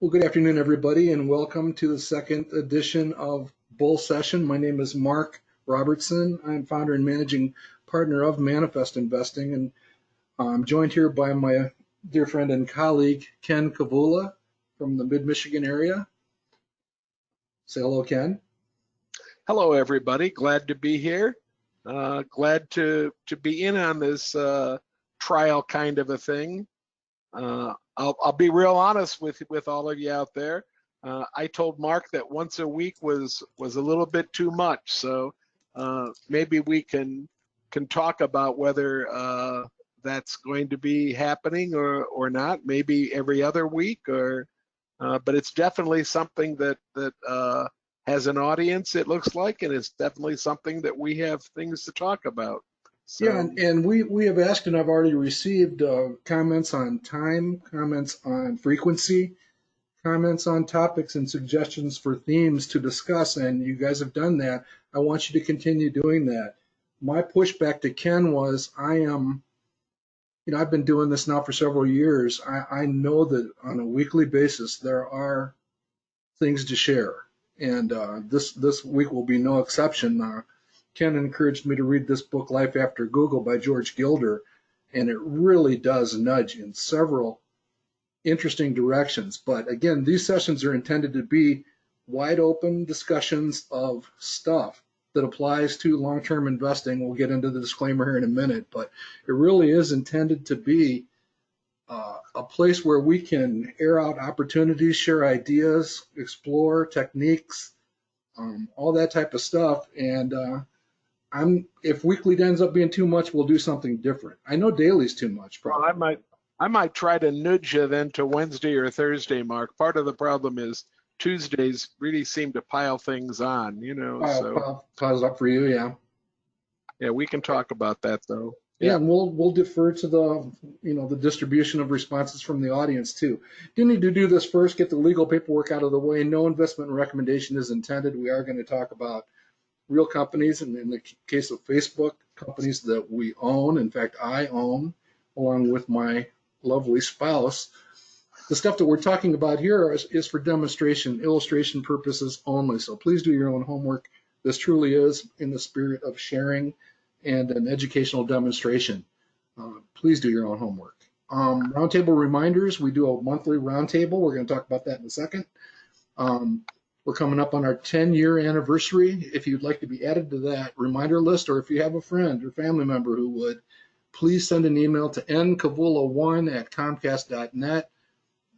Well, good afternoon, everybody, and welcome to the second edition of Bull Session. My name is Mark Robertson. I'm founder and managing partner of Manifest Investing, and I'm joined here by my dear friend and colleague, Ken Kavula from the Mid-Michigan area. Say hello, Ken. Hello, everybody. Glad to be here. Glad to be in on this trial kind of a thing. I'll be real honest with all of you out there. I told Mark that once a week was a little bit too much, so maybe we can talk about whether that's going to be happening or not. Maybe every other week, but it's definitely something that has an audience, it looks like, and it's definitely something that we have things to talk about. So, yeah, and we have asked, and I've already received comments on time, comments on frequency, comments on topics and suggestions for themes to discuss, and you guys have done that. I want you to continue doing that. My pushback to Ken was I've been doing this now for several years. I know that on a weekly basis there are things to share, and this week will be no exception. Ken encouraged me to read this book, Life After Google by George Gilder, and it really does nudge in several interesting directions. But again, these sessions are intended to be wide open discussions of stuff that applies to long-term investing. We'll get into the disclaimer here in a minute, but it really is intended to be a place where we can air out opportunities, share ideas, explore techniques, all that type of stuff. And if weekly ends up being too much, we'll do something different. I know daily's too much, probably. well, I might try to nudge you then to Wednesday or Thursday, Mark. Part of the problem is Tuesdays really seem to pile things on, Pause up for you, yeah. Yeah, we can talk about that though. Yeah, and we'll defer to the distribution of responses from the audience too. Do need to do this first, get the legal paperwork out of the way. No investment recommendation is intended. We are going to talk about real companies, and in the case of Facebook, companies that we own. In fact, I own, along with my lovely spouse. The stuff that we're talking about here is for demonstration, illustration purposes only. So please do your own homework. This truly is in the spirit of sharing and an educational demonstration. Please do your own homework. Roundtable reminders, we do a monthly roundtable. We're going to talk about that in a second. We're coming up on our 10-year anniversary. If you'd like to be added to that reminder list, or if you have a friend or family member who would, please send an email to nkavula1@comcast.net.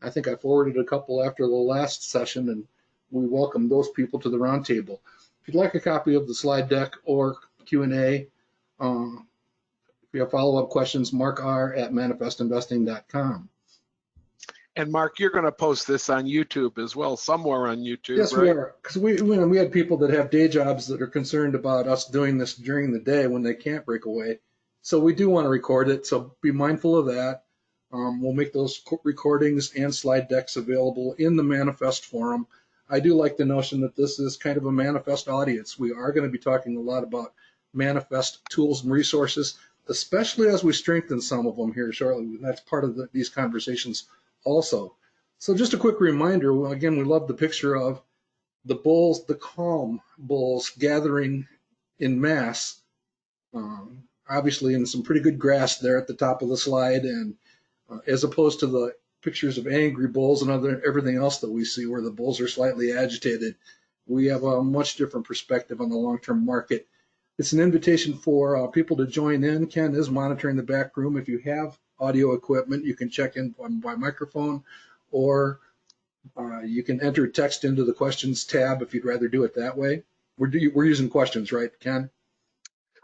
I think I forwarded a couple after the last session, and we welcome those people to the roundtable. If you'd like a copy of the slide deck or Q&A, if you have follow-up questions, markr@manifestinvesting.com. And Mark, you're going to post this on YouTube as well, somewhere on YouTube, yes, right? We are, because we had people that have day jobs that are concerned about us doing this during the day when they can't break away. So we do want to record it, so be mindful of that. We'll make those recordings and slide decks available in the Manifest forum. I do like the notion that this is kind of a Manifest audience. We are going to be talking a lot about Manifest tools and resources, especially as we strengthen some of them here shortly. And that's part of these conversations also. So just a quick reminder, again, we love the picture of the bulls, the calm bulls gathering in mass, obviously in some pretty good grass there at the top of the slide, and as opposed to the pictures of angry bulls and everything else that we see where the bulls are slightly agitated. We have a much different perspective on the long-term market. It's an invitation for people to join in. Ken is monitoring the back room. If you have audio equipment, you can check in by microphone, or you can enter text into the questions tab if you'd rather do it that way. We're using questions, right, Ken?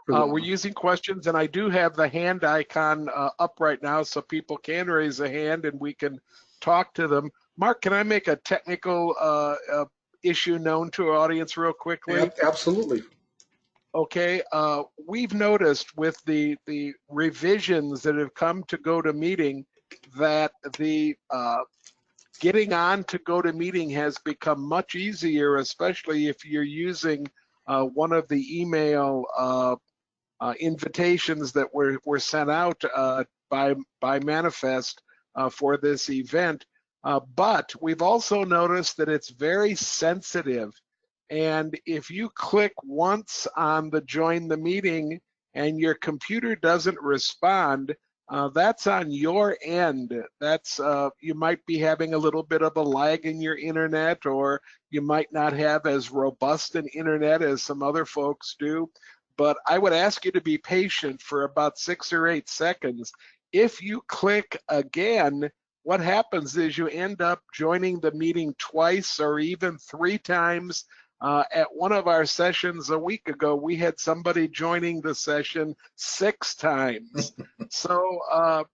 We're using questions, and I do have the hand icon up right now so people can raise a hand and we can talk to them. Mark, can I make a technical issue known to our audience real quickly? Absolutely. Okay, we've noticed with the revisions that have come to GoToMeeting that the getting on to GoToMeeting has become much easier, especially if you're using one of the email invitations that were sent out by Manifest for this event. But we've also noticed that it's very sensitive. And if you click once on the join the meeting and your computer doesn't respond, that's on your end. That's you might be having a little bit of a lag in your internet, or you might not have as robust an internet as some other folks do. But I would ask you to be patient for about 6 or 8 seconds. If you click again, what happens is you end up joining the meeting twice or even 3 times. At one of our sessions a week ago, we had somebody joining the session 6 times. So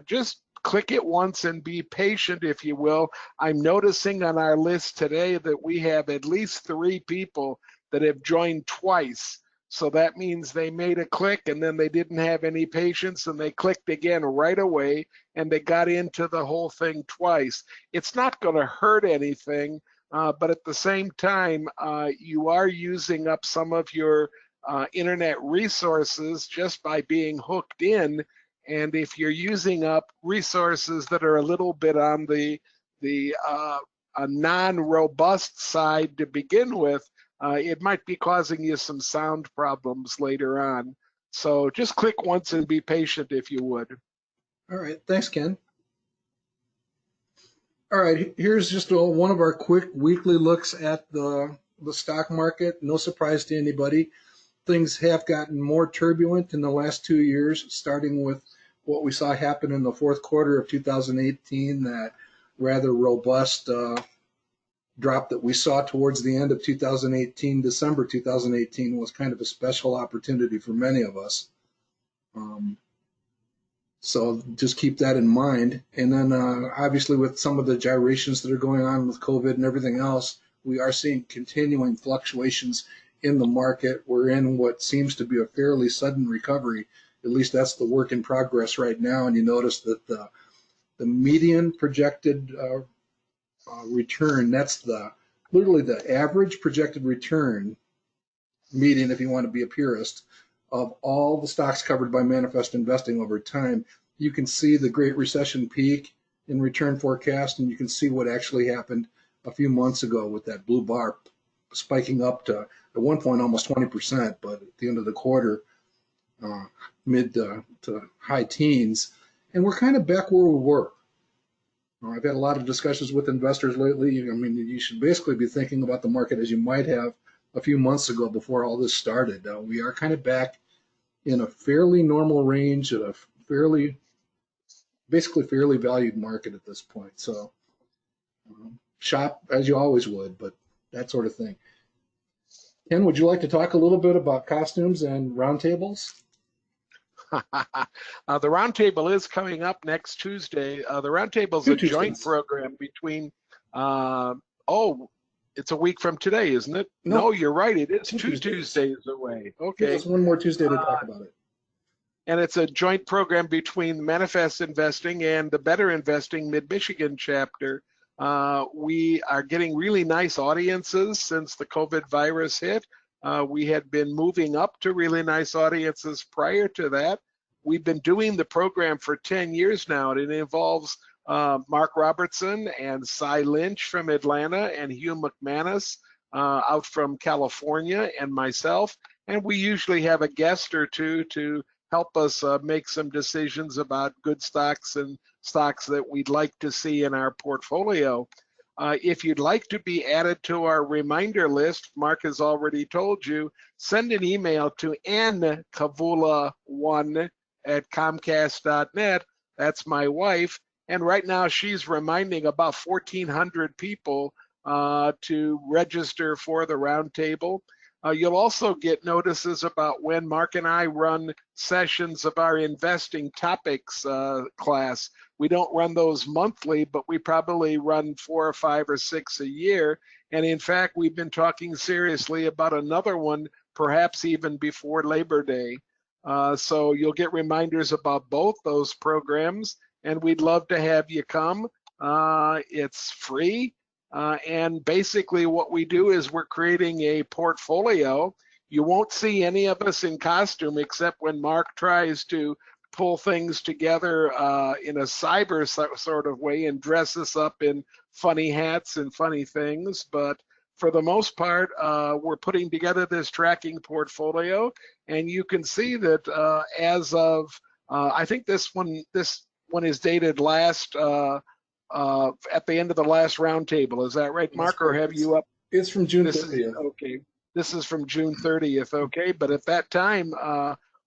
just click it once and be patient, if you will. I'm noticing on our list today that we have at least 3 people that have joined twice. So that means they made a click and then they didn't have any patience and they clicked again right away and they got into the whole thing twice. It's not going to hurt anything, but at the same time, you are using up some of your internet resources just by being hooked in. And if you're using up resources that are a little bit on the a non-robust side to begin with, it might be causing you some sound problems later on. So just click once and be patient if you would. All right, thanks, Ken. All right, here's just one of our quick weekly looks at the stock market. No surprise to anybody. Things have gotten more turbulent in the last 2 years, starting with what we saw happen in the fourth quarter of 2018, that rather robust drop that we saw towards the end of 2018. December 2018 was kind of a special opportunity for many of us. So just keep that in mind. And then obviously with some of the gyrations that are going on with COVID and everything else, we are seeing continuing fluctuations in the market. We're in what seems to be a fairly sudden recovery. At least that's the work in progress right now. And you notice that the median projected return, that's literally the average projected return, median if you want to be a purist, of all the stocks covered by manifest investing over time. You can see the Great Recession peak in return forecast, and you can see what actually happened a few months ago with that blue bar spiking up to, at one point, almost 20%, but at the end of the quarter, mid to high teens. And we're kind of back where we were. I've had a lot of discussions with investors lately. I mean, you should basically be thinking about the market as you might have a few months ago before all this started. We are kind of back in a fairly normal range at a basically fairly valued market at this point. So shop as you always would, but that sort of thing. Ken, would you like to talk a little bit about costumes and roundtables? The roundtable is coming up next Tuesday. The roundtable is a joint program between, it's a week from today, isn't it? No, you're right. It is 2 Tuesdays away. Okay. There's one more Tuesday to talk about it. And it's a joint program between Manifest Investing and the Better Investing Mid-Michigan chapter. We are getting really nice audiences since the COVID virus hit. We had been moving up to really nice audiences prior to that. We've been doing the program for 10 years now, and it involves Mark Robertson and Cy Lynch from Atlanta and Hugh McManus out from California and myself. And we usually have a guest or two to help us make some decisions about good stocks and stocks that we'd like to see in our portfolio. If you'd like to be added to our reminder list, Mark has already told you, send an email to nkavula1@comcast.net. That's my wife. And right now she's reminding about 1,400 people to register for the roundtable. You'll also get notices about when Mark and I run sessions of our investing topics class. We don't run those monthly, but we probably run 4 or 5 or 6 a year. And in fact, we've been talking seriously about another one, perhaps even before Labor Day. So you'll get reminders about both those programs, and we'd love to have you come. It's free. And basically what we do is we're creating a portfolio. You won't see any of us in costume except when Mark tries to pull things together in a cyber sort of way and dress us up in funny hats and funny things. But for the most part, we're putting together this tracking portfolio, and you can see that as of I think this one is dated last at the end of the last roundtable. Is that right, Mark? Or have you up? It's from June This 30th. is okay. This is from June 30th. Okay, but at that time,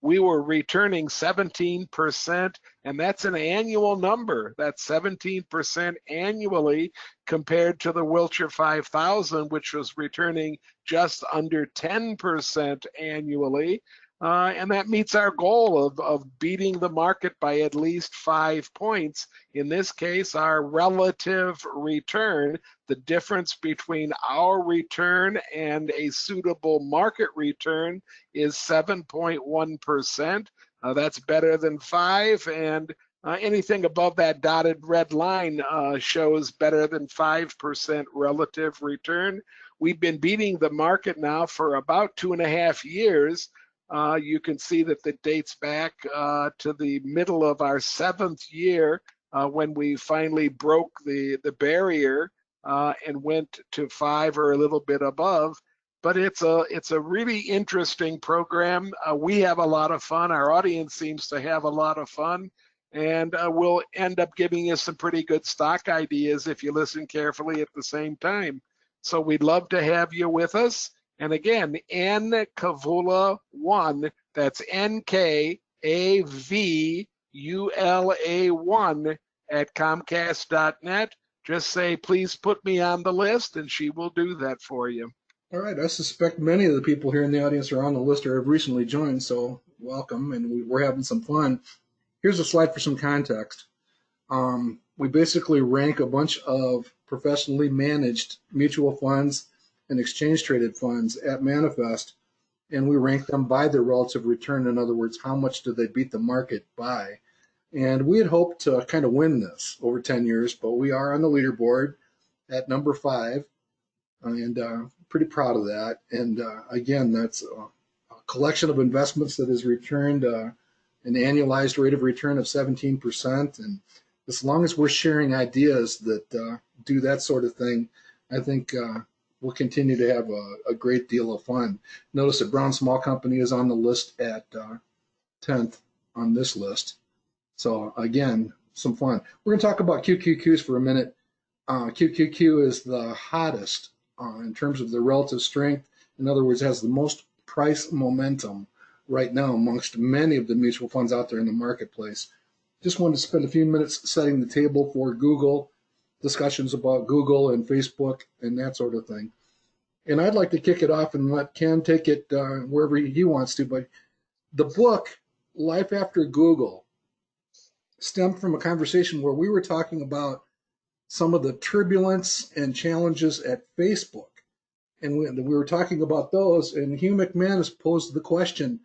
we were returning 17%, and that's an annual number. That's 17% annually compared to the Wilshire 5000, which was returning just under 10% annually. And that meets our goal of beating the market by at least 5 points. In this case, our relative return, the difference between our return and a suitable market return, is 7.1%. That's better than 5, and anything above that dotted red line shows better than 5% relative return. We've been beating the market now for about 2.5 years. You can see that it dates back to the middle of our 7th year when we finally broke the barrier and went to 5 or a little bit above. But it's a really interesting program. We have a lot of fun. Our audience seems to have a lot of fun, and we'll end up giving you some pretty good stock ideas if you listen carefully at the same time. So we'd love to have you with us. And again, NKAVULA1, that's NKAVULA1 at Comcast.net. Just say, please put me on the list, and she will do that for you. All right. I suspect many of the people here in the audience are on the list or have recently joined, so welcome, and we're having some fun. Here's a slide for some context. We basically rank a bunch of professionally managed mutual funds and exchange-traded funds at Manifest, and we rank them by their relative return. In other words, how much do they beat the market by? And we had hoped to kind of win this over 10 years, but we are on the leaderboard at number 5, and pretty proud of that. And again, that's a collection of investments that has returned an annualized rate of return of 17%. And as long as we're sharing ideas that do that sort of thing, I think we'll continue to have a great deal of fun. Notice that Brown Small Company is on the list at 10th on this list. So again, some fun. We're going to talk about QQQs for a minute. QQQ is the hottest in terms of the relative strength. In other words, has the most price momentum right now amongst many of the mutual funds out there in the marketplace. Just wanted to spend a few minutes setting the table for Google, discussions about Google and Facebook and that sort of thing. And I'd like to kick it off and let Ken take it wherever he wants to. But the book, Life After Google, stemmed from a conversation where we were talking about some of the turbulence and challenges at Facebook. And we were talking about those, and Hugh McManus posed the question,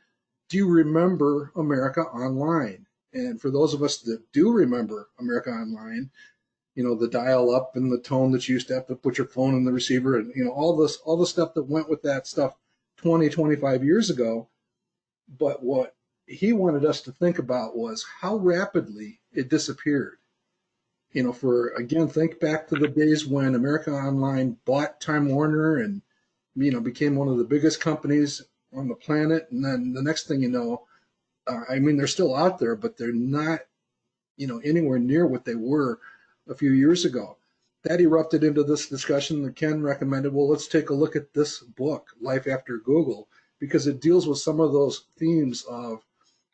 do you remember America Online? And for those of us that do remember America Online, you know, the dial up and the tone that you used to have to put your phone in the receiver and, you know, all the stuff that went with that stuff 20, 25 years ago. But what he wanted us to think about was how rapidly it disappeared. You know, think back to the days when America Online bought Time Warner and, you know, became one of the biggest companies on the planet. And then the next thing you know, they're still out there, but they're not, you know, anywhere near what they were a few years ago. That erupted into this discussion that Ken recommended, well, let's take a look at this book, Life After Google, because it deals with some of those themes of,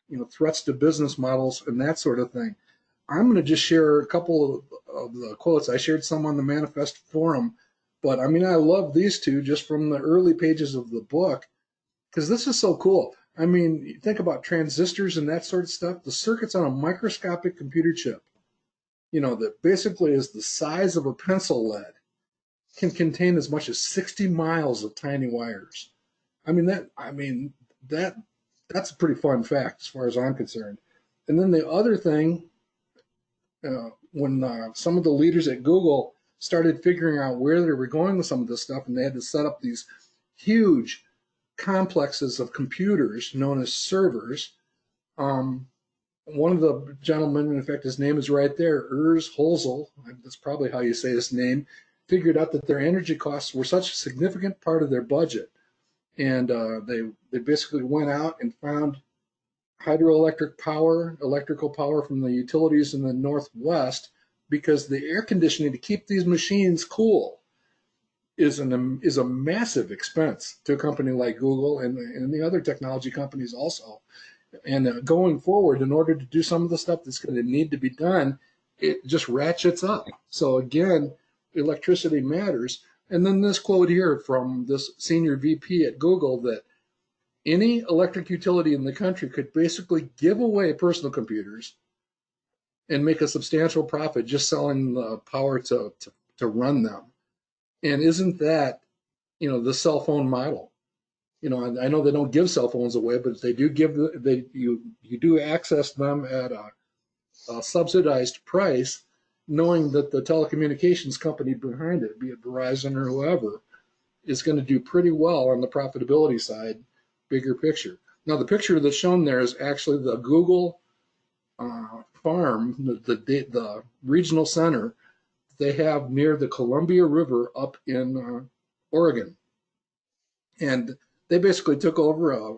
you know, threats to business models and that sort of thing. I'm going to just share a couple of the quotes. I shared some on the Manifest forum, but I love these two just from the early pages of the book, because this is so cool. You think about transistors and that sort of stuff. The circuit's on a microscopic computer chip, you know, that basically is the size of a pencil lead, can contain as much as 60 miles of tiny wires. That's a pretty fun fact as far as I'm concerned. And then the other thing, when some of the leaders at Google started figuring out where they were going with some of this stuff, and they had to set up these huge complexes of computers known as servers, one of the gentlemen, in fact, his name is right there, Urs Holzel, that's probably how you say his name, figured out that their energy costs were such a significant part of their budget. And they basically went out and found hydroelectric power, electrical power from the utilities in the Northwest, because the air conditioning to keep these machines cool is a massive expense to a company like Google and the other technology companies also. And going forward, in order to do some of the stuff that's going to need to be done, it just ratchets up. So again, electricity matters. And then this quote here from this senior VP at Google, that any electric utility in the country could basically give away personal computers and make a substantial profit just selling the power to run them. And isn't that, the cell phone model? I know they don't give cell phones away, but they do give you do access them at a subsidized price, knowing that the telecommunications company behind it, be it Verizon or whoever, is going to do pretty well on the profitability side, bigger picture. Now, the picture that's shown there is actually the Google farm, the regional center they have near the Columbia River up in Oregon. And they basically took over a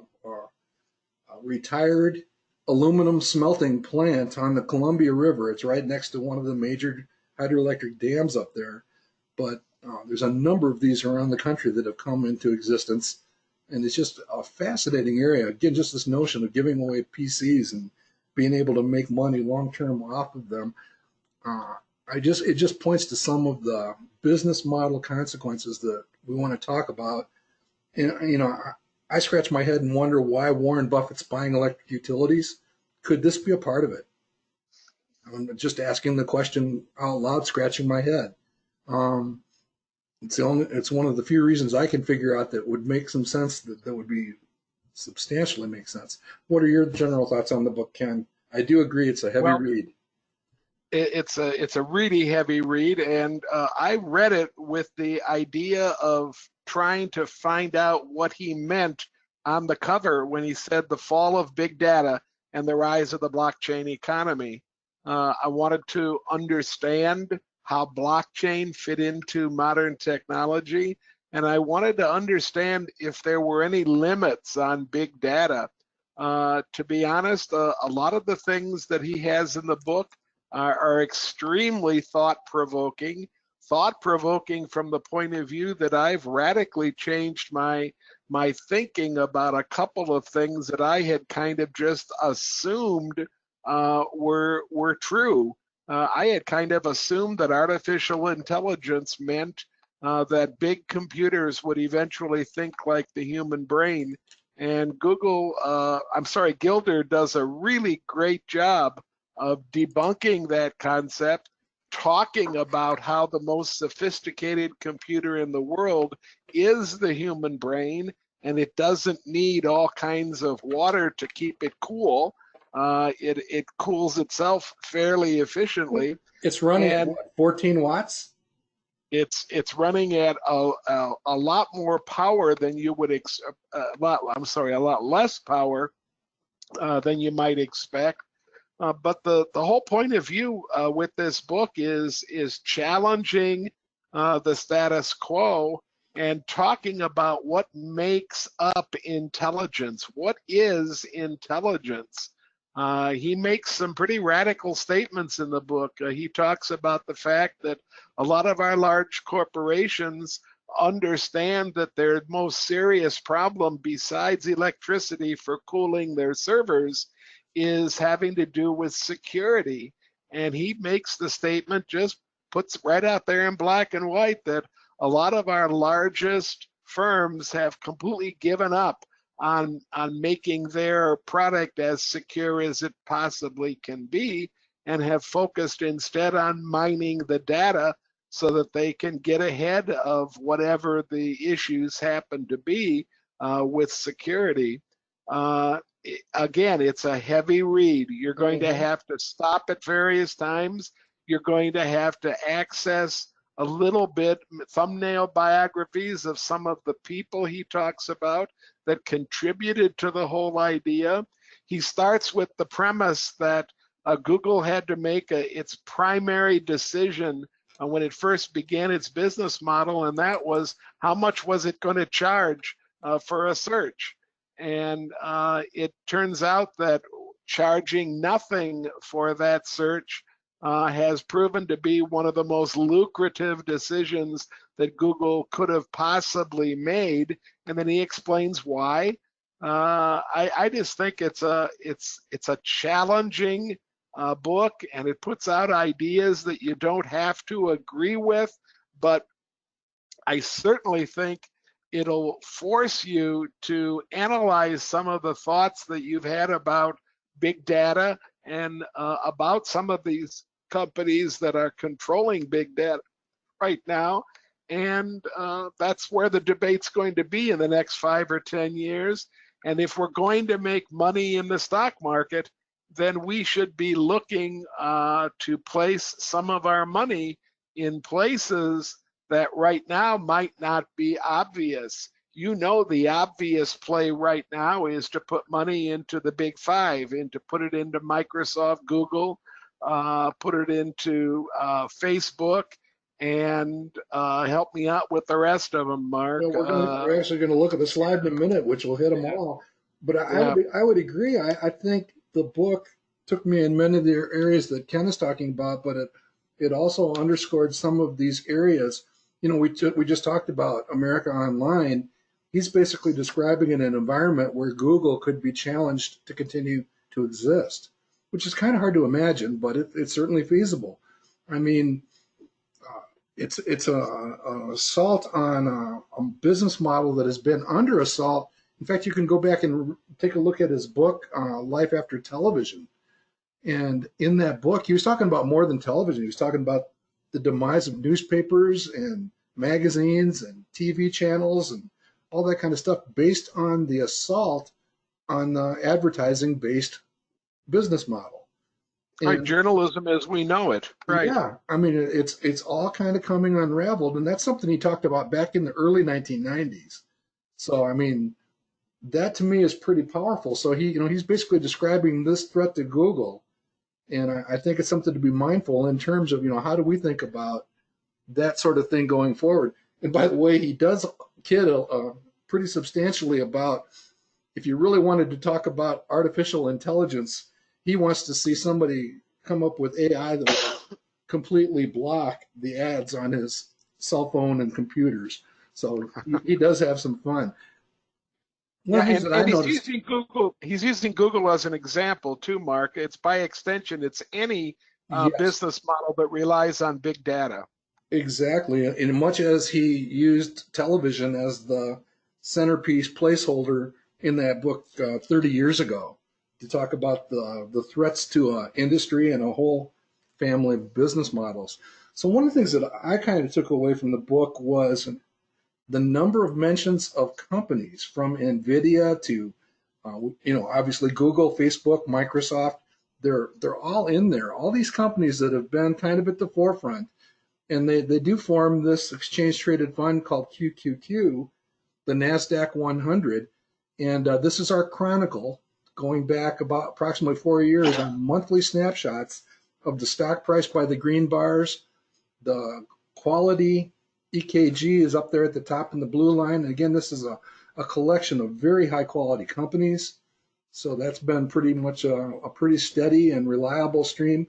retired aluminum smelting plant on the Columbia River. It's right next to one of the major hydroelectric dams up there. But there's a number of these around the country that have come into existence. And it's just a fascinating area. Again, just this notion of giving away PCs and being able to make money long term off of them. It just points to some of the business model consequences that we want to talk about. And, I scratch my head and wonder why Warren Buffett's buying electric utilities. Could this be a part of it? I'm just asking the question out loud, scratching my head. It's one of the few reasons I can figure out that would make some sense, that would be substantially make sense. What are your general thoughts on the book, Ken? I do agree it's a heavy read. It's a really heavy read, and I read it with the idea of trying to find out what he meant on the cover when he said the fall of big data and the rise of the blockchain economy. I wanted to understand how blockchain fit into modern technology, and I wanted to understand if there were any limits on big data. To be honest, a lot of the things that he has in the book are extremely thought-provoking from the point of view that I've radically changed my thinking about a couple of things that I had kind of just assumed were true. I had kind of assumed that artificial intelligence meant that big computers would eventually think like the human brain. And Gilder does a really great job of debunking that concept, talking about how the most sophisticated computer in the world is the human brain, and it doesn't need all kinds of water to keep it cool. It cools itself fairly efficiently. It's running at what, 14 watts? It's running at a lot more power than you would a lot less power than you might expect. But the whole point of view with this book is challenging the status quo and talking about what makes up intelligence. What is intelligence? He makes some pretty radical statements in the book. He talks about the fact that a lot of our large corporations understand that their most serious problem, besides electricity for cooling their servers, is having to do with security. And he makes the statement, just puts right out there in black and white, that a lot of our largest firms have completely given up on making their product as secure as it possibly can be, and have focused instead on mining the data so that they can get ahead of whatever the issues happen to be with security. Again, it's a heavy read. You're going to have to stop at various times. You're going to have to access a little bit thumbnail biographies of some of the people he talks about that contributed to the whole idea. he starts with the premise that Google had to make its primary decision when it first began its business model, and that was how much was it going to charge for a search. And it turns out that charging nothing for that search has proven to be one of the most lucrative decisions that Google could have possibly made. And then he explains why. I just think it's a challenging book, and it puts out ideas that you don't have to agree with, but I certainly think it'll force you to analyze some of the thoughts that you've had about big data and about some of these companies that are controlling big data right now. And that's where the debate's going to be in the next 5 or 10 years. And if we're going to make money in the stock market, then we should be looking to place some of our money in places that right now might not be obvious. You know, the obvious play right now is to put money into the big five, and to put it into Microsoft, Google, put it into Facebook, and help me out with the rest of them, Mark. Well, we're actually going to look at the slide in a minute, which will hit them all. But I would agree. I think the book took me in many of the areas that Ken is talking about, but it also underscored some of these areas. You know, we just talked about America Online. He's basically describing an environment where Google could be challenged to continue to exist, which is kind of hard to imagine, but it's certainly feasible. I mean, it's an assault on a business model that has been under assault. In fact, you can go back and take a look at his book, Life After Television. And in that book, he was talking about more than television. He was talking about the demise of newspapers and magazines and TV channels and all that kind of stuff based on the assault on the advertising-based business model. Right, journalism as we know it. Right. Yeah, I mean, it's all kind of coming unraveled, and that's something he talked about back in the early 1990s. So, I mean, that to me is pretty powerful. So he's basically describing this threat to Google, and I think it's something to be mindful in terms of, how do we think about that sort of thing going forward. And by the way, he does kid pretty substantially about, if you really wanted to talk about artificial intelligence, he wants to see somebody come up with AI that will completely block the ads on his cell phone and computers. So he does have some fun. He's using Google as an example too, Mark. It's by extension, it's any business model that relies on big data. Exactly. In much as he used television as the centerpiece placeholder in that book 30 years ago to talk about the threats to industry and a whole family of business models. So one of the things that I kind of took away from the book was the number of mentions of companies, from NVIDIA to, obviously Google, Facebook, Microsoft. They're all in there. All these companies that have been kind of at the forefront. And they do form this exchange-traded fund called QQQ, the NASDAQ 100. And this is our chronicle going back about approximately 4 years on monthly snapshots of the stock price by the green bars. The quality EKG is up there at the top in the blue line. And again, this is a collection of very high-quality companies. So that's been pretty much a pretty steady and reliable stream.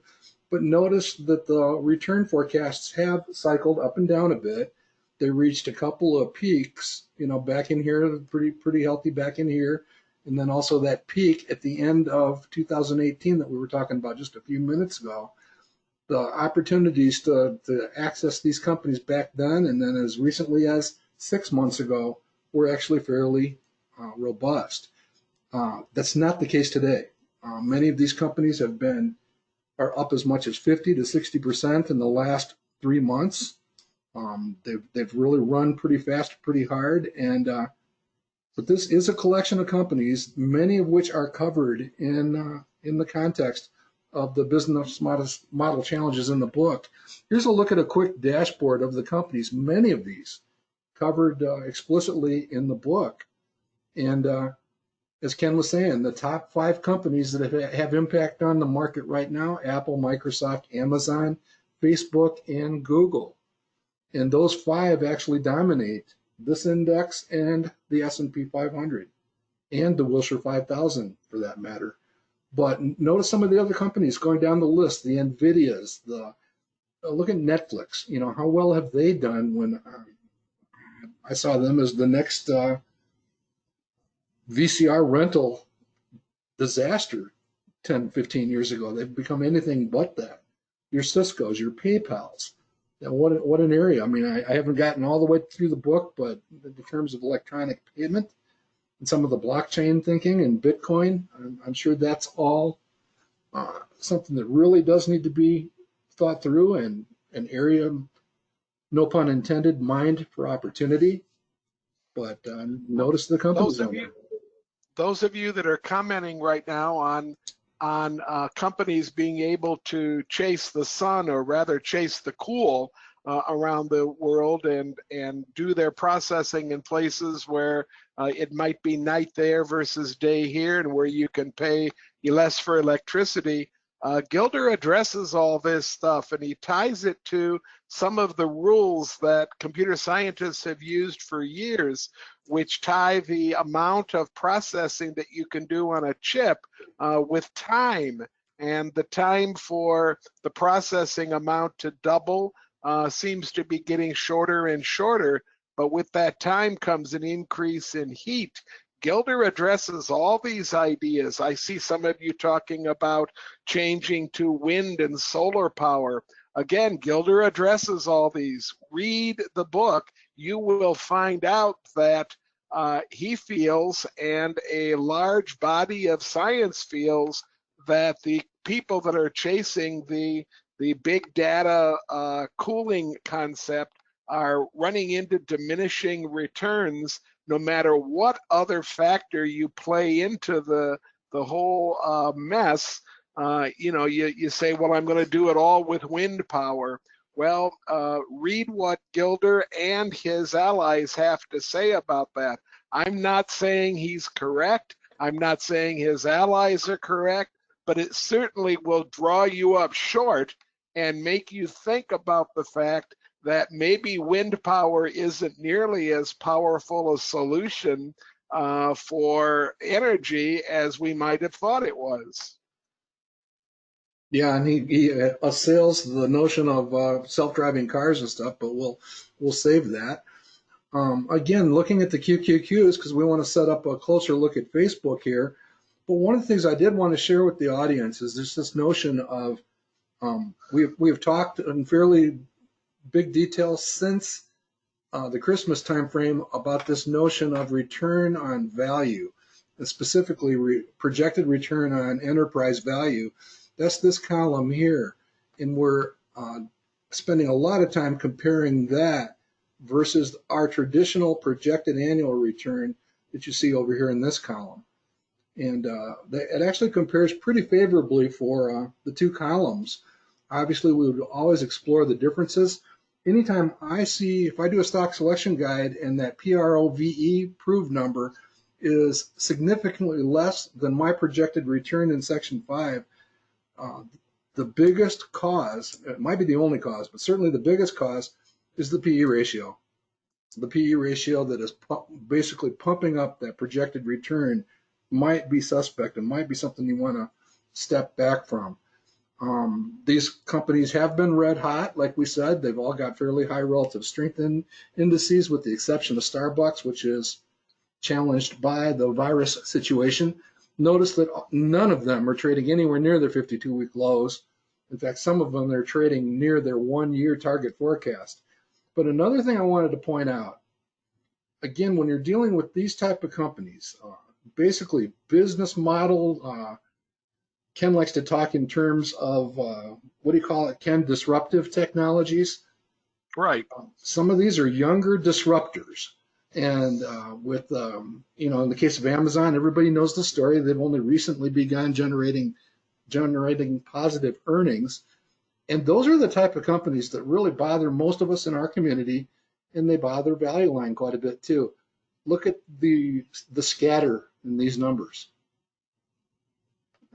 But notice that the return forecasts have cycled up and down a bit. They reached a couple of peaks, back in here, pretty healthy back in here. And then also that peak at the end of 2018 that we were talking about just a few minutes ago. The opportunities to access these companies back then, and then as recently as 6 months ago, were actually fairly robust. That's not the case today. Many of these companies are up as much as 50 to 60% in the last 3 months. They've really run pretty fast, pretty hard, but this is a collection of companies, many of which are covered in the context of the business model challenges in the book. Here's a look at a quick dashboard of the companies, many of these covered explicitly in the book. And as Ken was saying, the top 5 companies that have impact on the market right now: Apple, Microsoft, Amazon, Facebook, and Google. And those 5 actually dominate this index and the S&P 500 and the Wilshire 5000 for that matter. But notice some of the other companies going down the list, the NVIDIAs, look at Netflix. How well have they done when I saw them as the next VCR rental disaster 10, 15 years ago. They've become anything but that. Your Cisco's, your PayPal's. What an area. I mean, I haven't gotten all the way through the book, but in terms of electronic payment and some of the blockchain thinking and Bitcoin, I'm sure that's all something that really does need to be thought through, and an area, no pun intended, mined for opportunity. But notice the companies on there. Those of you that are commenting right now on companies being able to chase the sun, or rather chase the cool around the world, and do their processing in places where it might be night there versus day here, and where you can pay less for electricity. Gilder addresses all this stuff, and he ties it to some of the rules that computer scientists have used for years, which tie the amount of processing that you can do on a chip with time. And the time for the processing amount to double seems to be getting shorter and shorter, but with that time comes an increase in heat. Gilder addresses all these ideas. I see some of you talking about changing to wind and solar power. Again, Gilder addresses all these. Read the book. You will find out that he feels, and a large body of science feels, that the people that are chasing the big data cooling concept are running into diminishing returns, no matter what other factor you play into the whole mess. You say, well, I'm going to do it all with wind power. Well, read what Gilder and his allies have to say about that. I'm not saying he's correct. I'm not saying his allies are correct, but it certainly will draw you up short and make you think about the fact that maybe wind power isn't nearly as powerful a solution for energy as we might have thought it was. Yeah, and he assails the notion of self-driving cars and stuff, but we'll save that. Again, looking at the QQQs, because we want to set up a closer look at Facebook here. But one of the things I did want to share with the audience is there's this notion of we've talked in fairly big detail since the Christmas timeframe about this notion of return on value, and specifically projected return on enterprise value. That's this column here, and we're spending a lot of time comparing that versus our traditional projected annual return that you see over here in this column. And it actually compares pretty favorably for the 2 columns. Obviously, we would always explore the differences. Anytime if I do a stock selection guide and that PROVE proved number is significantly less than my projected return in section 5, the biggest cause, it might be the only cause, but certainly the biggest cause, is the PE ratio. The PE ratio that is basically pumping up that projected return might be suspect and might be something you want to step back from. These companies have been red hot, like we said. They've all got fairly high relative strength indices, with the exception of Starbucks, which is challenged by the virus situation. Notice that none of them are trading anywhere near their 52-week lows. In fact, some of them are trading near their 1-year target forecast. But another thing I wanted to point out, again, when you're dealing with these type of companies, basically business model, Ken likes to talk in terms of, what do you call it, Ken, disruptive technologies. Right. Some of these are younger disruptors. And in the case of Amazon, everybody knows the story. They've only recently begun generating positive earnings. And those are the type of companies that really bother most of us in our community, and they bother Value Line quite a bit too. Look at the scatter in these numbers.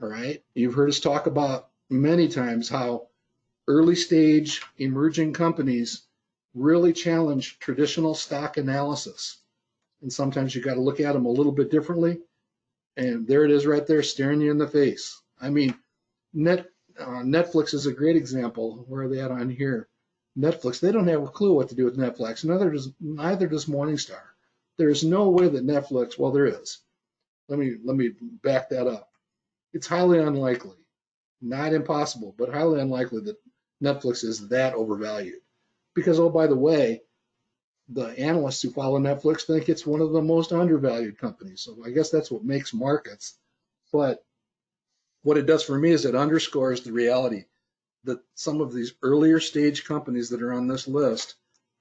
All right. You've heard us talk about many times how early stage emerging companies really challenge traditional stock analysis. And sometimes you got to look at them a little bit differently. And there it is right there staring you in the face. I mean, Netflix is a great example. Where are they at on here? Netflix, they don't have a clue what to do with Netflix. Neither does Morningstar. There's no way that Netflix, well, there is. Let me back that up. It's highly unlikely, not impossible, but highly unlikely that Netflix is that overvalued. Because, oh, by the way, the analysts who follow Netflix think it's one of the most undervalued companies. So I guess that's what makes markets. But what it does for me is it underscores the reality that some of these earlier stage companies that are on this list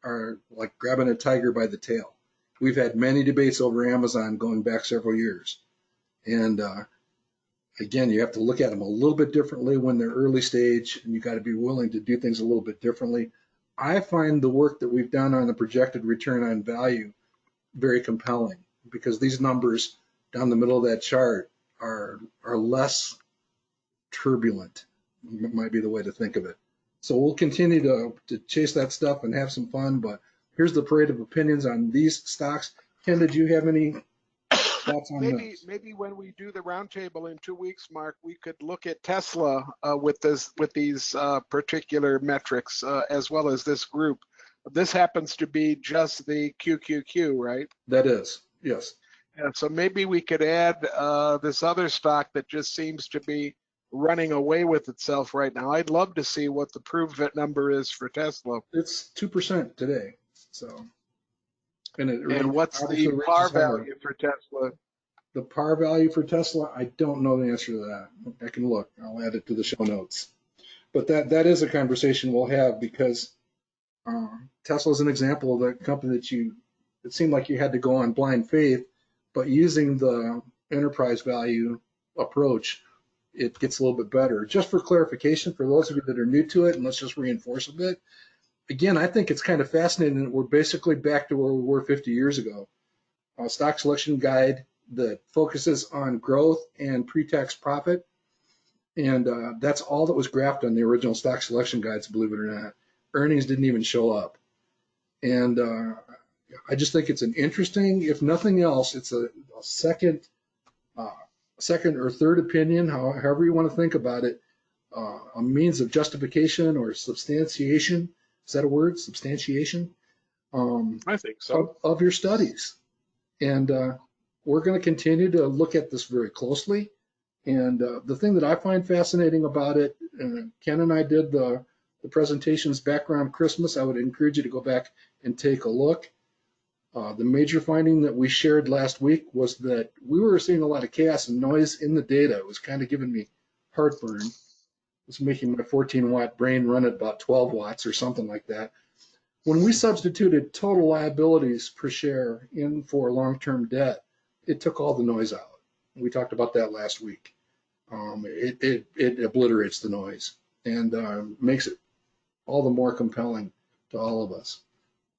are like grabbing a tiger by the tail. We've had many debates over Amazon going back several years. And again, you have to look at them a little bit differently when they're early stage, and you got to be willing to do things a little bit differently. I find the work that we've done on the projected return on value very compelling, because these numbers down the middle of that chart are less turbulent, might be the way to think of it. So we'll continue to chase that stuff and have some fun, but here's the parade of opinions on these stocks. Ken, did you have any thoughts on this? Maybe when we do the roundtable in 2 weeks, Mark, we could look at Tesla with these particular metrics as well as this group. This happens to be just the QQQ, right? That is, yes. Yeah, so maybe we could add this other stock that just seems to be running away with itself right now. I'd love to see what the prove-it number is for Tesla. It's 2% today. So, and what's the par value for Tesla? The par value for Tesla, I don't know the answer to that. I can look. I'll add it to the show notes. But that is a conversation we'll have, because Tesla is an example of the company it seemed like you had to go on blind faith, but using the enterprise value approach, it gets a little bit better. Just for clarification, for those of you that are new to it, and let's just reinforce a bit, again, I think it's kind of fascinating that we're basically back to where we were 50 years ago. A stock selection guide that focuses on growth and pre-tax profit. And that's all that was graphed on the original stock selection guides, believe it or not. Earnings didn't even show up. And I just think it's an interesting, if nothing else, it's a second or third opinion, however you want to think about it, a means of justification or substantiation. Is that a word? Substantiation? I think so. Of your studies. And we're going to continue to look at this very closely. And the thing that I find fascinating about it, Ken and I did the presentations back around Christmas. I would encourage you to go back and take a look. The major finding that we shared last week was that we were seeing a lot of chaos and noise in the data. It was kind of giving me heartburn. It was making my 14-watt brain run at about 12 watts or something like that. When we substituted total liabilities per share in for long-term debt, it took all the noise out. We talked about that last week. It obliterates the noise and makes it all the more compelling to all of us.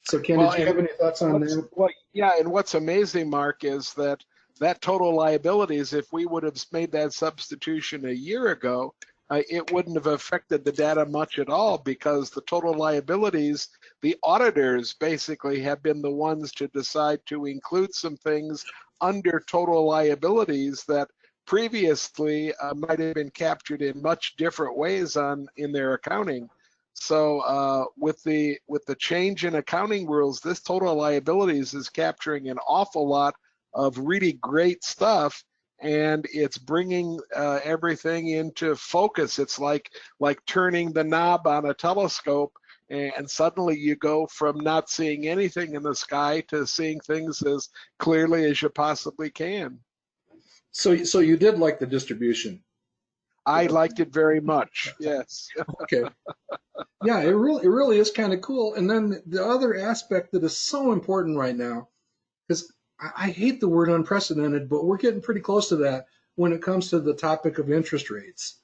So, Ken, did you have any thoughts on that? Well, yeah, and what's amazing, Mark, is that total liabilities, if we would have made that substitution a year ago, it wouldn't have affected the data much at all, because the total liabilities, the auditors basically have been the ones to decide to include some things under total liabilities that previously might have been captured in much different ways in their accounting. So with the change in accounting rules, this total liabilities is capturing an awful lot of really great stuff, and it's bringing everything into focus. It's like turning the knob on a telescope, and suddenly you go from not seeing anything in the sky to seeing things as clearly as you possibly can. So you did like the distribution? I liked it very much. Yes. Okay. Yeah, it really is kind of cool. And then the other aspect that is so important right now, because I hate the word unprecedented, but we're getting pretty close to that when it comes to the topic of interest rates.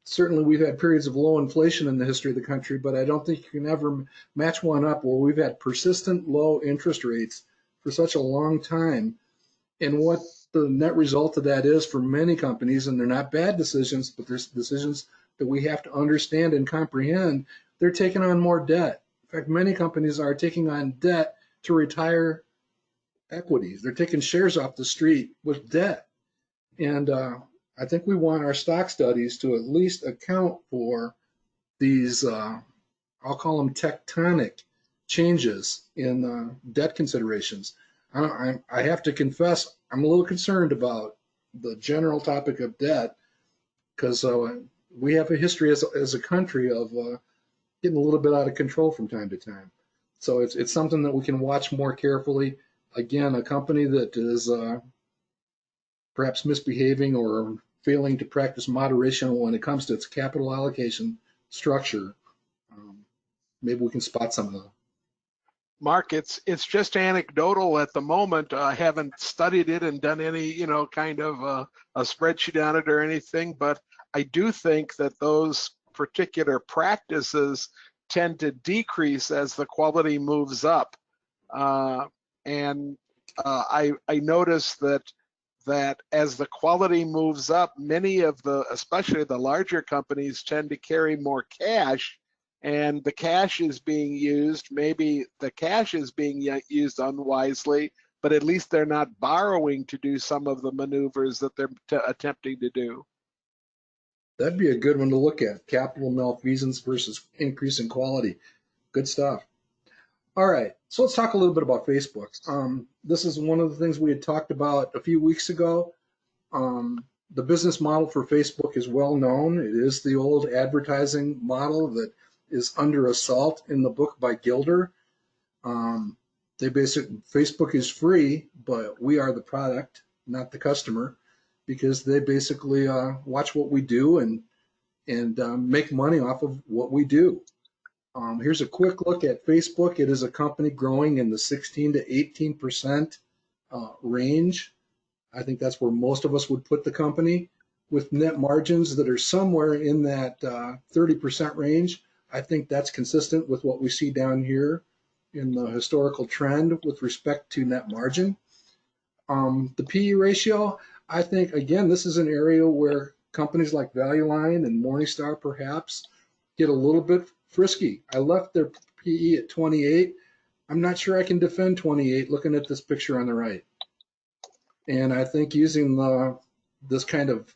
Certainly, we've had periods of low inflation in the history of the country, but I don't think you can ever match one up where we've had persistent low interest rates for such a long time. And what the net result of that is for many companies, and they're not bad decisions, but there's decisions that we have to understand and comprehend, they're taking on more debt. In fact, many companies are taking on debt to retire equities. They're taking shares off the street with debt. And I think we want our stock studies to at least account for these, I'll call them tectonic changes in debt considerations. I have to confess, I'm a little concerned about the general topic of debt because we have a history as a country of getting a little bit out of control from time to time. So it's something that we can watch more carefully. Again, a company that is perhaps misbehaving or failing to practice moderation when it comes to its capital allocation structure, maybe we can spot some of them. Mark, it's just anecdotal at the moment. I haven't studied it and done any, kind of a spreadsheet on it or anything, but I do think that those particular practices tend to decrease as the quality moves up. And I notice that as the quality moves up, many of especially the larger companies, tend to carry more cash, and the cash is being used. Maybe the cash is being used unwisely, but at least they're not borrowing to do some of the maneuvers that they're attempting to do. That'd be a good one to look at. Capital malfeasance versus increase in quality. Good stuff. All right, so let's talk a little bit about Facebook. This is one of the things we had talked about a few weeks ago. The business model for Facebook is well known. It is the old advertising model that is under assault in the book by Gilder. Facebook is free, but we are the product, not the customer, because they basically watch what we do and make money off of what we do. Here's a quick look at Facebook. It is a company growing in the 16 to 18% range. I think that's where most of us would put the company, with net margins that are somewhere in that 30% range. I think that's consistent with what we see down here in the historical trend with respect to net margin. The PE ratio, I think, again, this is an area where companies like Value Line and Morningstar perhaps get a little bit frisky. I left their PE at 28. I'm not sure I can defend 28 looking at this picture on the right. And I think using this kind of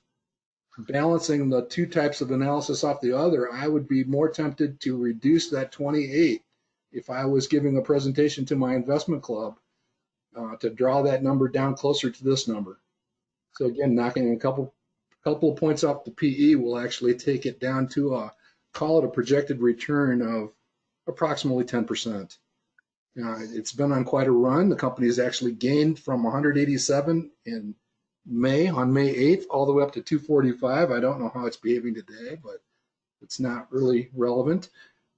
balancing the two types of analysis off the other, I would be more tempted to reduce that 28 if I was giving a presentation to my investment club to draw that number down closer to this number. So again, knocking a couple of points off the PE will actually take it down to call it a projected return of approximately 10%. It's been on quite a run. The company has actually gained from 187 in May, on May 8th, all the way up to 245. I don't know how it's behaving today, but it's not really relevant.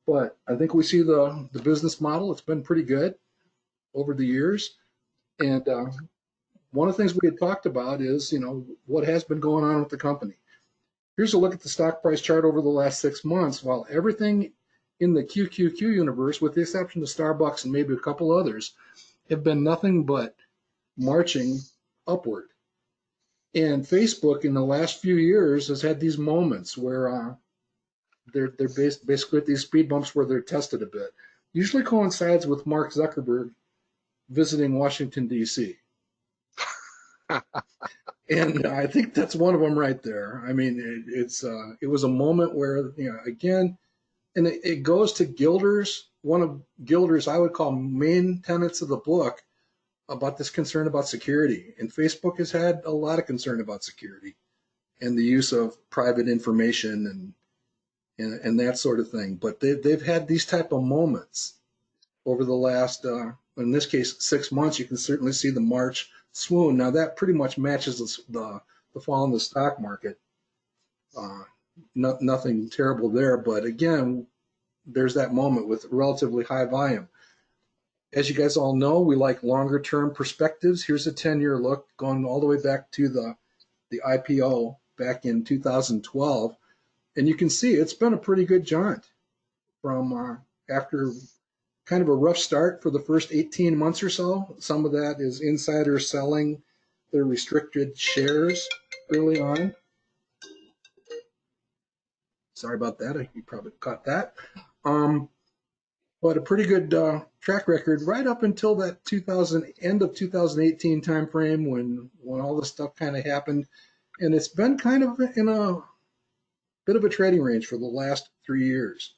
But I think we see the business model. It's been pretty good over the years. And one of the things we had talked about is, what has been going on with the company. Here's a look at the stock price chart over the last 6 months. While everything in the QQQ universe, with the exception of Starbucks and maybe a couple others, have been nothing but marching upward. And Facebook in the last few years has had these moments where they're basically at these speed bumps where they're tested a bit. Usually coincides with Mark Zuckerberg visiting Washington, D.C. And I think that's one of them right there. I mean, it was a moment where, again, and it goes to Gilder's, one of Gilder's, I would call, main tenets of the book about this concern about security. And Facebook has had a lot of concern about security and the use of private information and that sort of thing. But they've had these type of moments over the last, in this case, 6 months. You can certainly see the March swoon. Now that pretty much matches the fall in the stock market. Nothing terrible there, but again, there's that moment with relatively high volume. As you guys all know, we like longer term perspectives. Here's a 10-year look going all the way back to the IPO back in 2012. And you can see it's been a pretty good jaunt from after kind of a rough start for the first 18 months or so. Some of that is insider selling their restricted shares early on. Sorry about that. You probably caught that. But a pretty good track record right up until that end of 2018 timeframe when all this stuff kind of happened, and it's been kind of in a bit of a trading range for the last 3 years.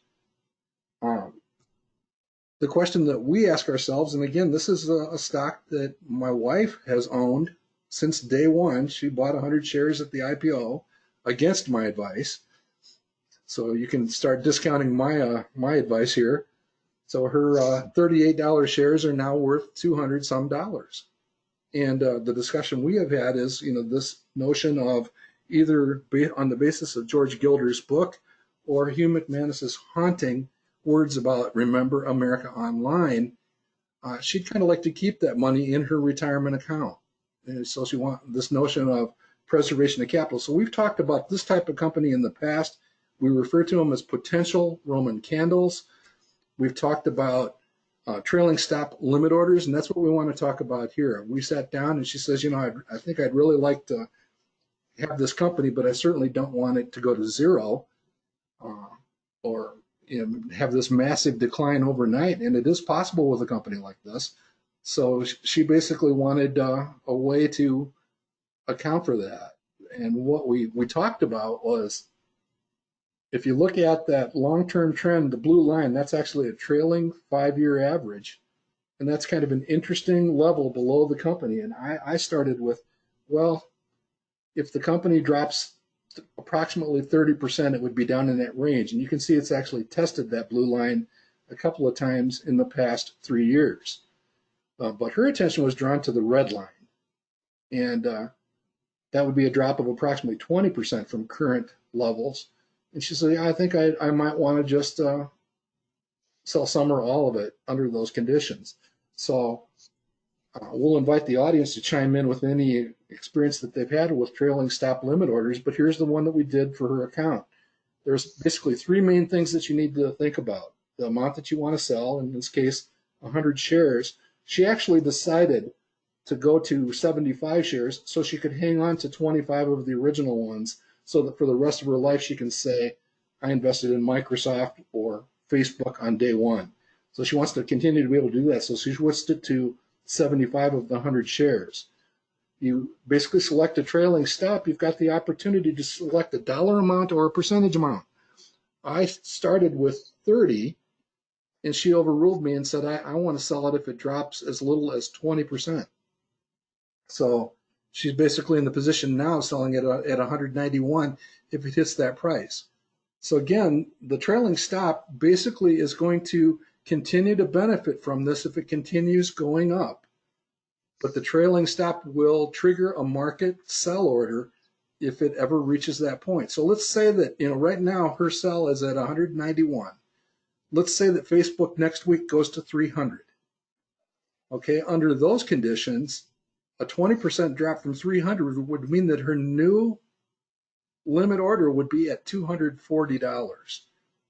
The question that we ask ourselves, and again, this is a stock that my wife has owned since day one. She bought 100 shares at the IPO against my advice. So you can start discounting my advice here. So her $38 shares are now worth 200 some dollars. And the discussion we have had is, this notion of either on the basis of George Gilder's book or Hugh McManus's haunting words about Remember America Online, she'd kind of like to keep that money in her retirement account. And so she wants this notion of preservation of capital. So we've talked about this type of company in the past. We refer to them as potential Roman candles. We've talked about trailing stop limit orders, and that's what we want to talk about here. We sat down and she says, I think I'd really like to have this company, but I certainly don't want it to go to zero or have this massive decline overnight. And it is possible with a company like this. So she basically wanted a way to account for that. And what we talked about was, if you look at that long-term trend, the blue line, that's actually a trailing 5-year average. And that's kind of an interesting level below the company. And I started with, well, if the company drops approximately 30%, it would be down in that range. And you can see it's actually tested that blue line a couple of times in the past 3 years. But her attention was drawn to the red line. And that would be a drop of approximately 20% from current levels. And she said, yeah, I think I might want to just sell some or all of it under those conditions. So we'll invite the audience to chime in with any experience that they've had with trailing stop limit orders, but here's the one that we did for her account. There's basically 3 main things that you need to think about. The amount that you want to sell, in this case, 100 shares. She actually decided to go to 75 shares so she could hang on to 25 of the original ones, so that for the rest of her life she can say, I invested in Microsoft or Facebook on day one. So she wants to continue to be able to do that. So she switched it to 75 of the 100 shares. You basically select a trailing stop. You've got the opportunity to select a dollar amount or a percentage amount. I started with 30, and she overruled me and said, I want to sell it if it drops as little as 20%. So she's basically in the position now selling it at 191 if it hits that price. So again, the trailing stop basically is going to continue to benefit from this if it continues going up. But the trailing stop will trigger a market sell order if it ever reaches that point. So let's say that, right now her sell is at 191. Let's say that Facebook next week goes to 300. Okay, under those conditions, a 20% drop from 300 would mean that her new limit order would be at $240.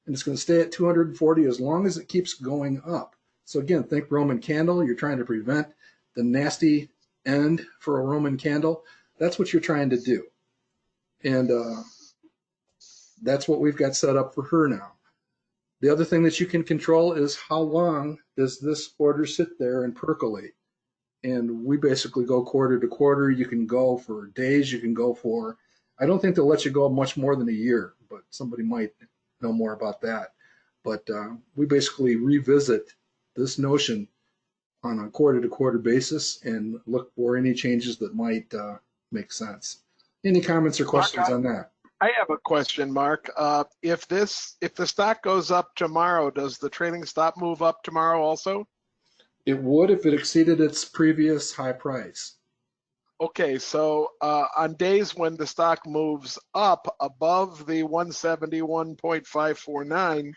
And it's going to stay at 240 as long as it keeps going up. So again, think Roman candle. You're trying to prevent the nasty end for a Roman candle. That's what you're trying to do. And that's what we've got set up for her now. The other thing that you can control is how long does this order sit there and percolate. And we basically go quarter to quarter. You can go for days. You can go for, I don't think they'll let you go much more than a year, but somebody might know more about that. But we basically revisit this notion on a quarter to quarter basis and look for any changes that might make sense. Any comments or questions on that? I have a question, Mark. If the stock goes up tomorrow, does the trailing stop move up tomorrow also? It would if it exceeded its previous high price. Okay, so on days when the stock moves up above the 171.549,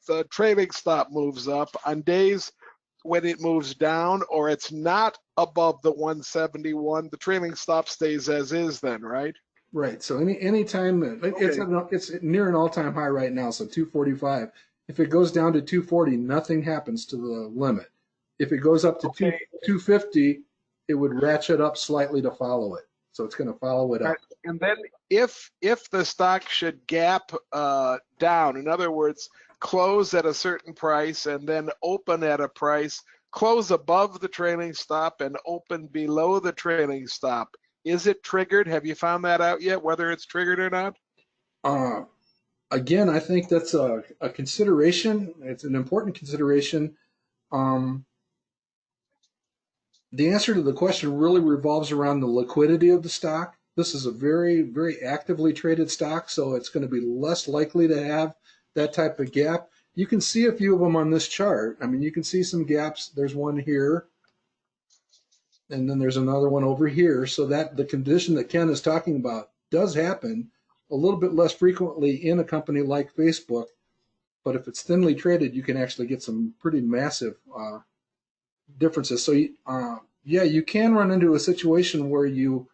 the trailing stop moves up. On days when it moves down or it's not above the 171, the trailing stop stays as is then, right? Right. So any time it's near an all-time high right now, so 245. If it goes down to 240, nothing happens to the limit. If it goes up to 250, it would ratchet up slightly to follow it. So it's going to follow it up. And then if the stock should gap down, in other words, close at a certain price and then open at a price, close above the trailing stop and open below the trailing stop, is it triggered? Have you found that out yet, whether it's triggered or not? Again, I think that's a consideration. It's an important consideration. Um, the answer to the question really revolves around the liquidity of the stock. This is a very, very actively traded stock, so it's going to be less likely to have that type of gap. You can see a few of them on this chart. I mean, you can see some gaps. There's one here, and then there's another one over here. So that the condition that Ken is talking about does happen a little bit less frequently in a company like Facebook. But if it's thinly traded, you can actually get some pretty massive differences. So yeah, you can run into a situation where you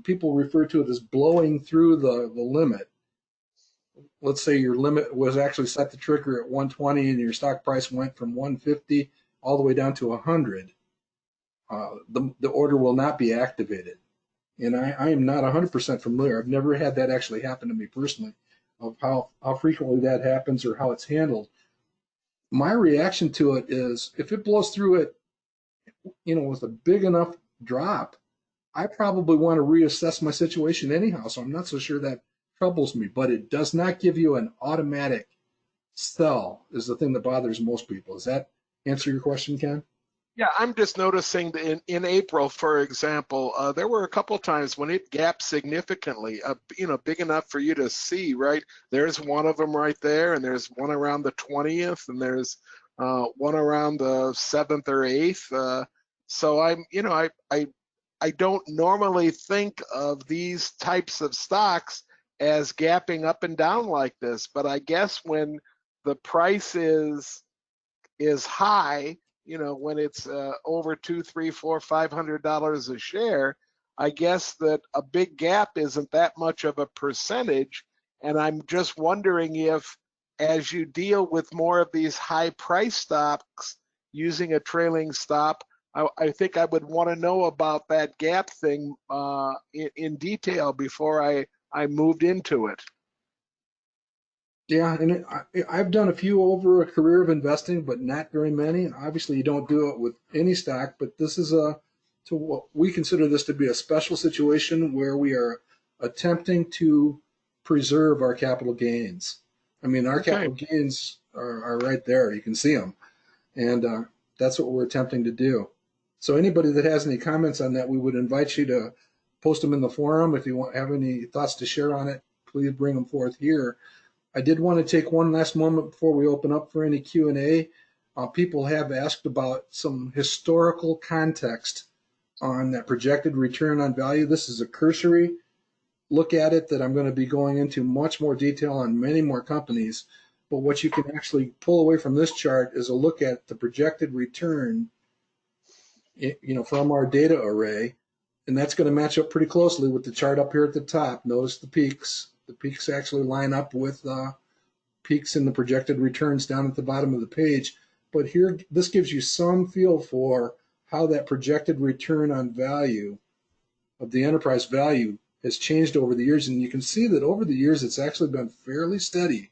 people refer to it as blowing through the limit. Let's say your limit was actually set to trigger at 120 and your stock price went from 150 all the way down to 100. The order will not be activated. And I am not 100% familiar. I've never had that actually happen to me personally, of how frequently that happens or how it's handled. My reaction to it is if it blows through it, with a big enough drop, I probably want to reassess my situation anyhow. So I'm not so sure that troubles me, but it does not give you an automatic sell is the thing that bothers most people. Does that answer your question, Ken? Yeah, I'm just noticing that in April, for example, there were a couple times when it gapped significantly, big enough for you to see, right? There's one of them right there, and there's one around the 20th, and there's one around the 7th or 8th. So I don't normally think of these types of stocks as gapping up and down like this, but I guess when the price is high, when it's over $200, $300, $400, $500 a share, I guess that a big gap isn't that much of a percentage. And I'm just wondering if, as you deal with more of these high price stocks using a trailing stop, I think I would want to know about that gap thing in detail before I moved into it. Yeah, and I've done a few over a career of investing, but not very many. Obviously, you don't do it with any stock, but this is to what we consider this to be a special situation where we are attempting to preserve our capital gains. I mean, our Okay. capital gains are right there. You can see them, and that's what we're attempting to do. So anybody that has any comments on that, we would invite you to post them in the forum. If you have any thoughts to share on it, please bring them forth here. I did want to take one last moment before we open up for any Q&A. People have asked about some historical context on that projected return on value. This is a cursory look at it that I'm going to be going into much more detail on many more companies. But what you can actually pull away from this chart is a look at the projected return, from our data array. And that's going to match up pretty closely with the chart up here at the top. Notice the peaks. The peaks actually line up with peaks in the projected returns down at the bottom of the page. But here, this gives you some feel for how that projected return on value of the enterprise value has changed over the years. And you can see that over the years, it's actually been fairly steady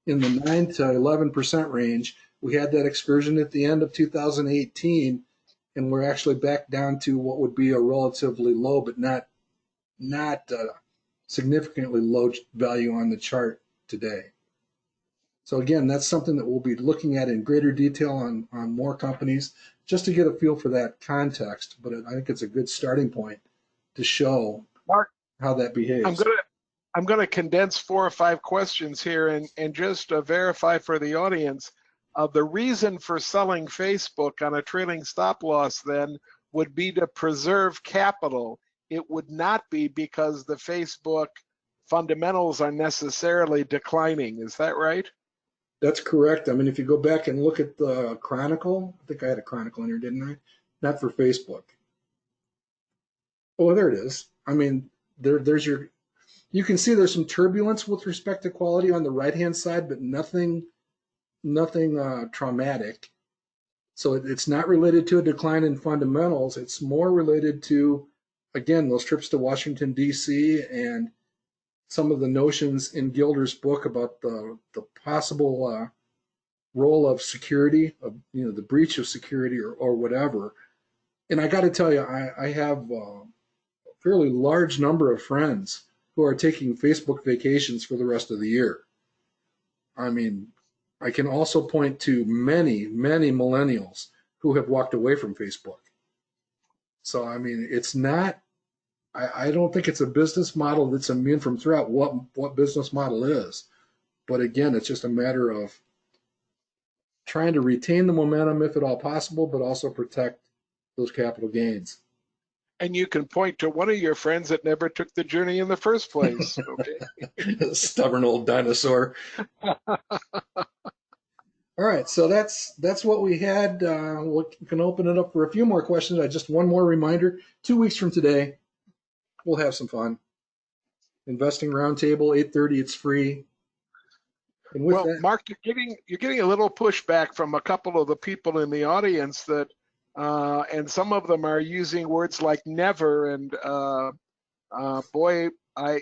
in the 9 to 11% range. We had that excursion at the end of 2018, and we're actually back down to what would be a relatively low, but not significantly low value on the chart today. So again, that's something that we'll be looking at in greater detail on more companies, just to get a feel for that context. But I think it's a good starting point to show Mark, how that behaves. I'm gonna condense 4 or 5 questions here and just verify for the audience. The reason for selling Facebook on a trailing stop loss then would be to preserve capital. It would not be because the Facebook fundamentals are necessarily declining. Is that right? That's correct. I mean, if you go back and look at the Chronicle, I think I had a Chronicle in here, didn't I? Not for Facebook. Oh, there it is. I mean, there's your. You can see there's some turbulence with respect to quality on the right-hand side, but nothing traumatic. So it's not related to a decline in fundamentals. It's more related to, again, those trips to Washington, D.C. and some of the notions in Gilder's book about the possible role of security, of, the breach of security or whatever. And I got to tell you, I have a fairly large number of friends who are taking Facebook vacations for the rest of the year. I mean, I can also point to many, many millennials who have walked away from Facebook. So, I mean, it's not, I don't think it's a business model that's immune from threat, what business model is. But again, it's just a matter of trying to retain the momentum if at all possible, but also protect those capital gains. And you can point to one of your friends that never took the journey in the first place. Okay. Stubborn old dinosaur. All right, so that's what we had. We can open it up for a few more questions. Just one more reminder: 2 weeks from today, we'll have some fun. Investing Roundtable, 8:30. It's free. And with that, Mark, you're getting a little pushback from a couple of the people in the audience that, and some of them are using words like never, and boy,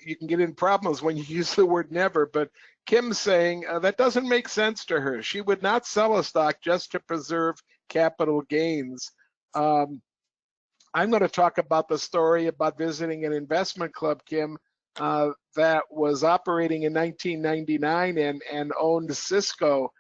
you can get in problems when you use the word never. But Kim's saying that doesn't make sense to her. She would not sell a stock just to preserve capital gains. I'm going to talk about the story about visiting an investment club, Kim, that was operating in 1999 and owned Cisco,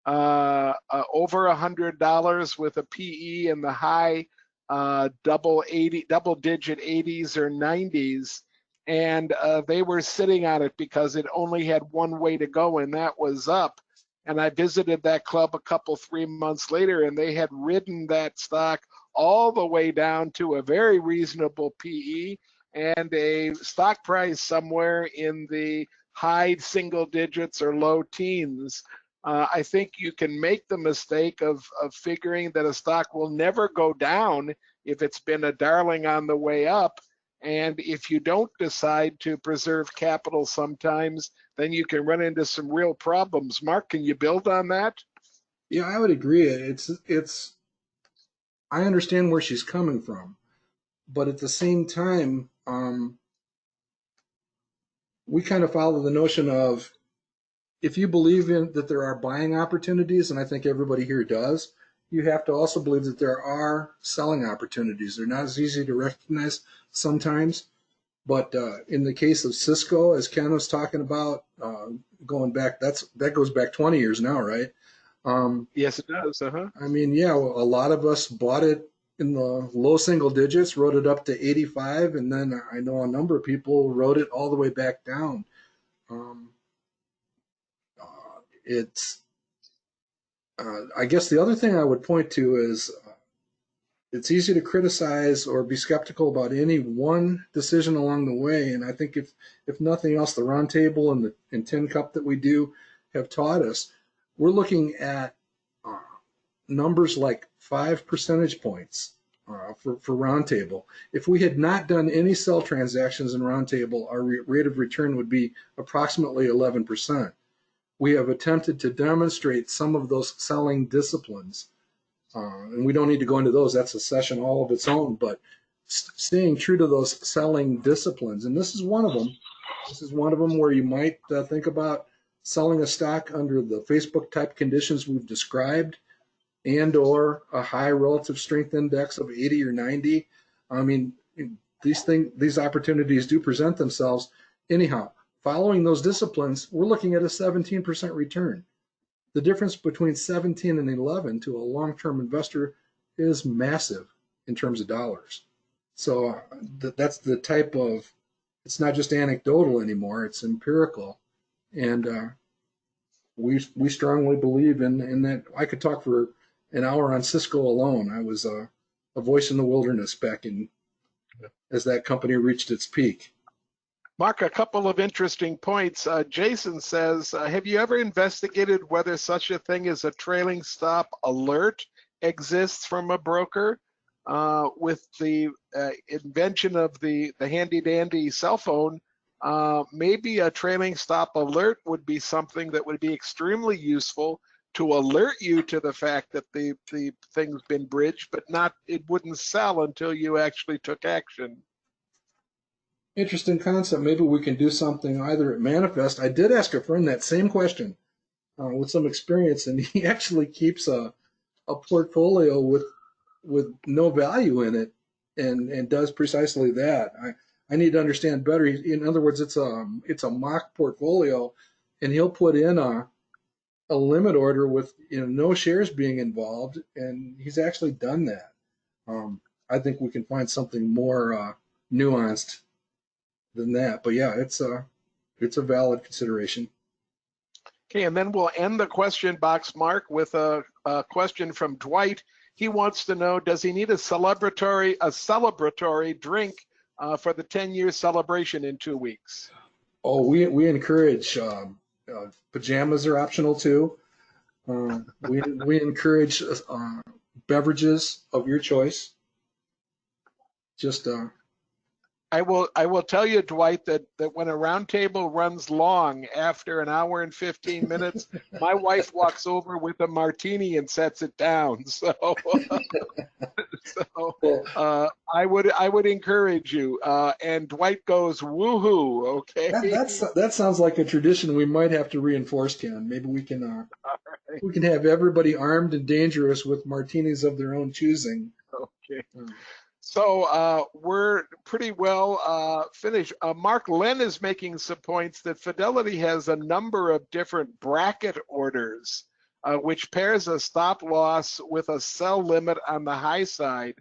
over $100 with a PE in the high double-digit 80s or 90s, and they were sitting on it because it only had one way to go, and that was up. And I visited that club 3 months later, and they had ridden that stock all the way down to a very reasonable PE and a stock price somewhere in the high single digits or low teens. I think you can make the mistake of figuring that a stock will never go down if it's been a darling on the way up. And if you don't decide to preserve capital sometimes, then you can run into some real problems. Mark, can you build on that? Yeah, I would agree. I understand where she's coming from, but at the same time, we kind of follow the notion of, if you believe in that there are buying opportunities, and I think everybody here does, you have to also believe that there are selling opportunities. They're not as easy to recognize sometimes, but in the case of Cisco, as Ken was talking about, going back, that goes back 20 years now, right? Yes, it does. I mean, yeah, a lot of us bought it in the low single digits, wrote it up to 85, and then I know a number of people wrote it all the way back down. I guess the other thing I would point to is it's easy to criticize or be skeptical about any one decision along the way. And I think if nothing else, the roundtable and tin cup that we do have taught us, we're looking at numbers like 5 percentage points for roundtable. If we had not done any sell transactions in roundtable, our rate of return would be approximately 11%. We have attempted to demonstrate some of those selling disciplines, and we don't need to go into those. That's a session all of its own, but staying true to those selling disciplines. And this is one of them. This is one of them where you might think about selling a stock under the Facebook type conditions we've described, and or a high relative strength index of 80 or 90. I mean, these opportunities do present themselves. Anyhow, following those disciplines, we're looking at a 17% return. The difference between 17 and 11 to a long-term investor is massive in terms of dollars. So that's the type of, it's not just anecdotal anymore, it's empirical. And we strongly believe in that. I could talk for an hour on Cisco alone. I was a voice in the wilderness back in, as that company reached its peak. Mark, a couple of interesting points. Jason says, have you ever investigated whether such a thing as a trailing stop alert exists from a broker? With the invention of the handy-dandy cell phone, maybe a trailing stop alert would be something that would be extremely useful to alert you to the fact that the thing's been bridged, but it wouldn't sell until you actually took action. Interesting concept. Maybe we can do something either at Manifest. I did ask a friend that same question with some experience, and he actually keeps a portfolio with no value in it, and does precisely that. I need to understand better. In other words, it's a mock portfolio, and he'll put in a limit order with no shares being involved, and he's actually done that. I think we can find something more nuanced than that. But yeah, it's a valid consideration. Okay, and then we'll end the question box, Mark, with a question from Dwight. He wants to know, does he need a celebratory drink for the 10-year celebration in 2 weeks? Oh, we encourage pajamas are optional too. We encourage beverages of your choice. Just I will tell you, Dwight, that when a roundtable runs long after an hour and 15 minutes, my wife walks over with a martini and sets it down. So, I would encourage you. And Dwight goes, woohoo! Okay. that sounds like a tradition we might have to reinforce, Ken. Maybe we can Right. we can have everybody armed and dangerous with martinis of their own choosing. Okay. So we're pretty well finished. Mark Len is making some points that Fidelity has a number of different bracket orders, which pairs a stop loss with a sell limit on the high side.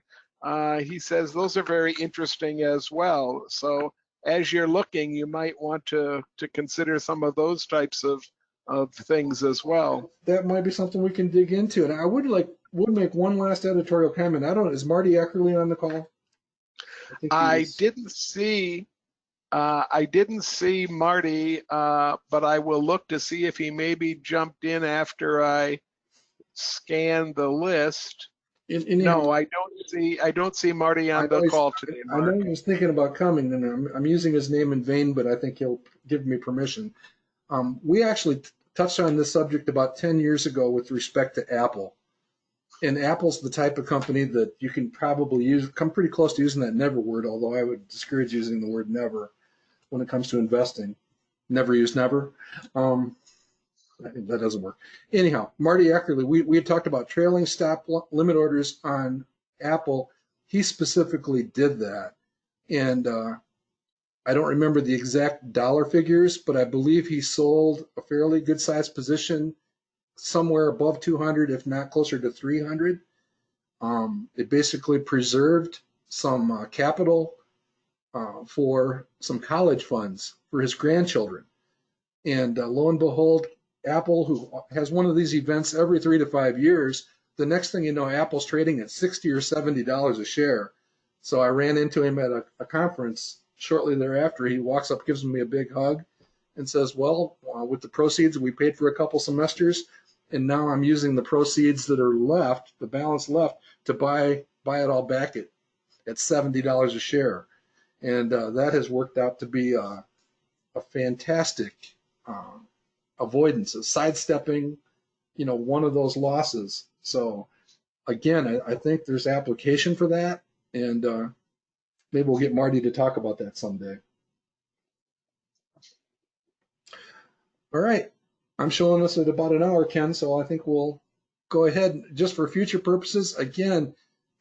He says those are very interesting as well. So as you're looking, you might want to consider some of those types of things as well. That might be something we can dig into. And I would make one last editorial comment. I don't know, is Marty Eckerly on the call? I didn't see Marty, but I will look to see if he maybe jumped in after I scanned the list. No, I don't see Marty on the call today, Mark. I know he was thinking about coming, and I'm using his name in vain, but I think he'll give me permission. We actually touched on this subject about 10 years ago with respect to Apple. And Apple's the type of company that you can probably come pretty close to using that never word, although I would discourage using the word never when it comes to investing. Never use never. I think that doesn't work. Anyhow, Marty Eckerly, we had talked about trailing stop limit orders on Apple. He specifically did that. And I don't remember the exact dollar figures, but I believe he sold a fairly good sized position somewhere above 200, if not closer to 300. It basically preserved some capital for some college funds for his grandchildren. And lo and behold, Apple, who has one of these events every 3 to 5 years, the next thing you know, Apple's trading at $60 or $70 a share. So I ran into him at a conference shortly thereafter. He walks up, gives me a big hug, and says, well, with the proceeds, we paid for a couple semesters, and now I'm using the proceeds that are left, the balance left, to buy it all back at $70 a share. And that has worked out to be a fantastic avoidance of sidestepping, one of those losses. So again, I think there's application for that, and maybe we'll get Marty to talk about that someday. All right. I'm showing us at about an hour, Ken, so I think we'll go ahead. Just for future purposes, again,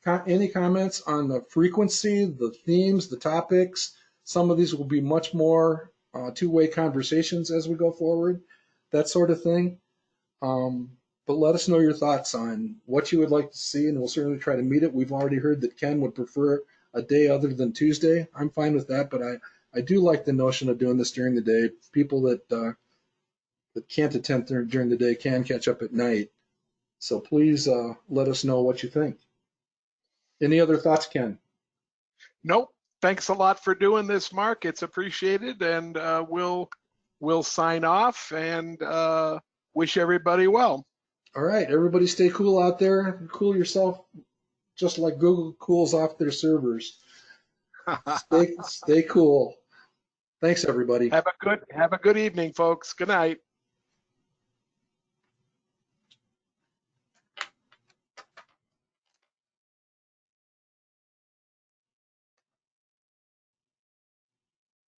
any comments on the frequency, the themes, the topics? Some of these will be much more two-way conversations as we go forward, that sort of thing. But let us know your thoughts on what you would like to see, and we'll certainly try to meet it. We've already heard that Ken would prefer a day other than Tuesday. I'm fine with that, but I do like the notion of doing this during the day. People that can't attend during the day can catch up at night. So please let us know what you think. Any other thoughts, Ken? Nope. Thanks a lot for doing this, Mark. It's appreciated, and we'll sign off and wish everybody well. All right, everybody stay cool out there. Cool yourself just like Google cools off their servers. Stay cool. Thanks, everybody. Have a good evening, folks. Good night.